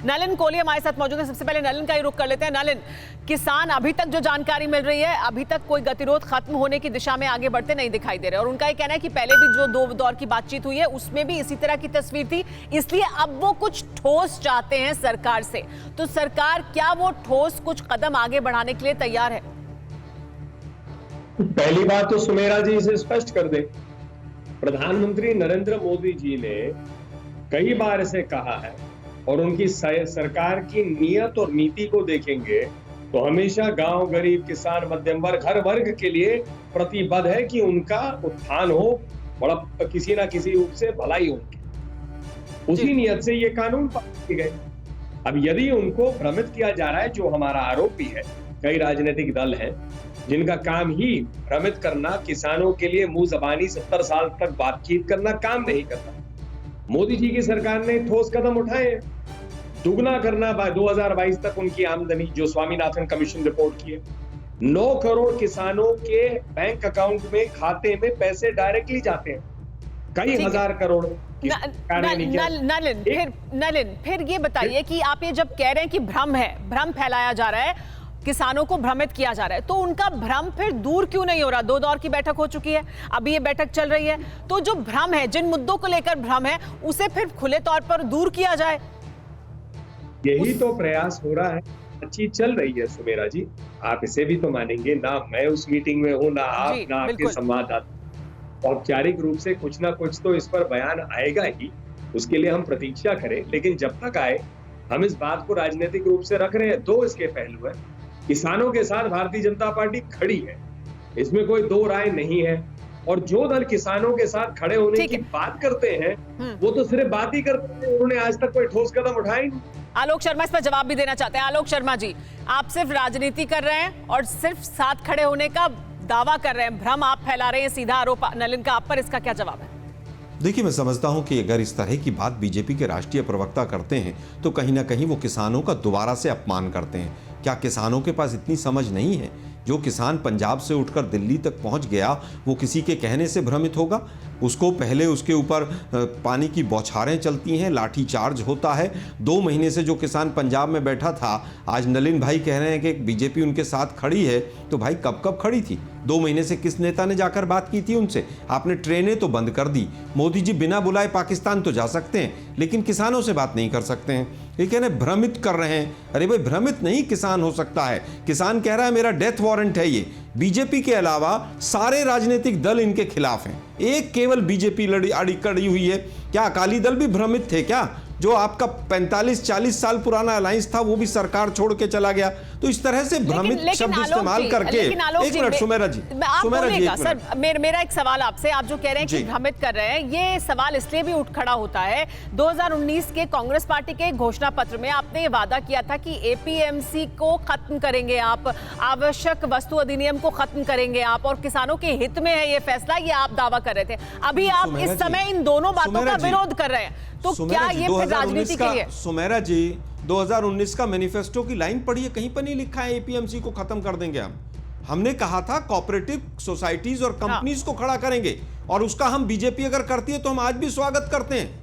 नलिन कोहली हमारे साथ मौजूद है। सबसे पहले नलिन का ही रुख कर लेते हैं। नलिन, किसान अभी तक जो जानकारी मिल रही है, अभी तक कोई गतिरोध खत्म होने की दिशा में आगे बढ़ते नहीं दिखाई दे रहे, और उनका ये कहना है कि पहले भी जो 2 दौर की बातचीत हुई है उसमें भी इसी तरह की तस्वीर थी, इसलिए अब वो कुछ ठोस चाहते हैं सरकार से। तो सरकार क्या वो ठोस कुछ कदम आगे बढ़ाने के लिए तैयार है? पहली बात तो सुमेरा जी इसे स्पष्ट कर दे। प्रधानमंत्री नरेंद्र मोदी जी ने कई बार इसे कहा है, और उनकी सरकार की नीयत और नीति को देखेंगे तो हमेशा गांव, गरीब, किसान, मध्यम वर्ग, हर वर्ग के लिए प्रतिबद्ध है कि उनका उत्थान हो, बड़ा किसी ना किसी रूप से भलाई हो। उसी नियत से ये कानून पास किए गए। अब यदि उनको भ्रमित किया जा रहा है, जो हमारा आरोप भी है, कई राजनीतिक दल हैं जिनका काम ही भ्रमित करना, किसानों के लिए मुंह जबानी 70 साल तक बातचीत करना काम नहीं करता। मोदी जी की सरकार ने ठोस कदम उठाए, दुगना करना 2022 तक उनकी आमदनी, जो स्वामीनाथन कमीशन रिपोर्ट की है। 9 करोड़ किसानों के बैंक अकाउंट में, खाते में पैसे डायरेक्टली जाते हैं, कई हजार करोड़। नलिन, फिर ये बताइए कि आप ये जब कह रहे हैं कि भ्रम फैलाया जा रहा है, किसानों को भ्रमित किया जा रहा है, तो उनका भ्रम फिर दूर क्यों नहीं हो रहा? 2 दौर की बैठक हो चुकी है, अभी ये बैठक चल रही है, तो जो भ्रम है, जिन मुद्दों को लेकर भ्रम है, उसे फिर खुले तौर पर दूर किया जाए। यही तो प्रयास हो रहा है, अच्छी चल रही है सुमेरा जी, आप इसे भी तो मानेंगे। ना मैं उस मीटिंग में हूं, ना आप, ना आपके संवाददाता। औपचारिक रूप से कुछ ना कुछ तो इस पर बयान आएगा ही, उसके लिए हम प्रतीक्षा करें। लेकिन जब तक आए, हम इस बात को राजनीतिक रूप से रख रहे हैं। 2 इसके पहलू है। किसानों के साथ भारतीय जनता पार्टी खड़ी है, इसमें कोई 2 राय नहीं है। और जो दल किसानों के साथ खड़े होने की बात करते हैं, वो तो सिर्फ बात ही करते हैं, उन्होंने आज तक कोई ठोस कदम उठाए नहीं। आलोक शर्मा इस पर जवाब भी देना चाहते हैं। आलोक शर्मा जी, आप सिर्फ राजनीति कर रहे हैं और सिर्फ साथ खड़े होने का दावा कर रहे हैं, भ्रम आप फैला रहे हैं, सीधा आरोप नलिन का आप पर, इसका क्या जवाब है? देखिए, मैं समझता हूं कि अगर इस तरह की बात बीजेपी के राष्ट्रीय प्रवक्ता करते हैं तो कहीं ना कहीं वो किसानों का दोबारा से अपमान करते हैं। क्या किसानों के पास इतनी समझ नहीं है? जो किसान पंजाब से उठकर दिल्ली तक पहुंच गया, वो किसी के कहने से भ्रमित होगा? उसको पहले उसके ऊपर पानी की बौछारें चलती हैं, लाठी चार्ज होता है। 2 महीने से जो किसान पंजाब में बैठा था, आज नलिन भाई कह रहे हैं कि बीजेपी उनके साथ खड़ी है, तो भाई कब खड़ी थी? 2 महीने से किस नेता ने जाकर बात की थी उनसे? आपने ट्रेनें तो बंद कर दी। मोदी जी बिना बुलाए पाकिस्तान तो जा सकते हैं, लेकिन किसानों से बात नहीं कर सकते हैं। ये कह रहे भ्रमित कर रहे हैं। अरे भाई, भ्रमित नहीं किसान हो सकता है। किसान कह रहा है मेरा डेथ वारंट है ये। बीजेपी के अलावा सारे राजनीतिक दल इनके खिलाफ हैं, एक केवल बीजेपी कड़ी हुई है। क्या अकाली दल भी भ्रमित थे क्या? जो आपका 45-40 साल पुराना अलायंस था, वो भी सरकार छोड़ के चला गया। तो इस तरह से भ्रमित शब्द इस्तेमाल करके, एक मिनट सुमेरा जी, सर, मेरा एक सवाल आपसे, आप जो कह रहे हैं कि भ्रमित कर रहे हैं, ये सवाल इसलिए भी उठ खड़ा होता है। 2019 के कांग्रेस पार्टी के घोषणा पत्र में आपने ये वादा किया था कि एपीएमसी को खत्म करेंगे आप, आवश्यक वस्तु अधिनियम को खत्म करेंगे आप, और किसानों के हित में है ये फैसला, ये आप दावा कर रहे थे। अभी आप इस समय इन दोनों बातों का विरोध कर रहे हैं, तो क्या ये फिर राजनीति के लिए? सुमेरा जी, 2019 का मैनिफेस्टो की लाइन पढ़िए, कहीं पर नहीं लिखा है एपीएमसी को खत्म कर देंगे हम। हमने कहा था कोऑपरेटिव सोसाइटीज और कंपनीज को खड़ा करेंगे, और उसका हम बीजेपी अगर करती है तो हम आज भी स्वागत करते हैं।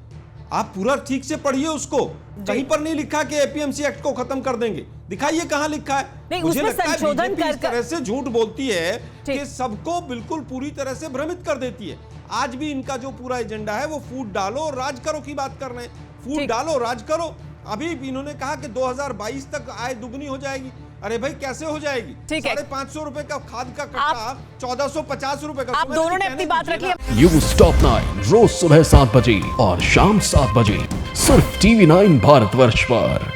आप पूरा ठीक से पढ़िए उसको, कहीं पर नहीं लिखा कि एपीएमसी एक्ट को खत्म कर देंगे। दिखाइए कहां लिखा है। मुझे लगता है बीजेपी इस तरह से झूठ बोलती है कि सबको बिल्कुल पूरी तरह से भ्रमित कर देती है। आज भी इनका जो पूरा एजेंडा है वो फूड डालो और राज करो की बात कर रहे हैं। फूड डालो, राज करो। अभी इन्होंने कहा कि 2022 तक आय दुगनी हो जाएगी। अरे भाई, कैसे हो जाएगी? 550 रुपए का खाद का कट्टा 1450 रुपए का। आप दोनों ने अपनी बात रखी। न्यूज़ टॉप 9 रोज सुबह 7 बजे और शाम 7 बजे सिर्फ TV9 भारतवर्ष पर।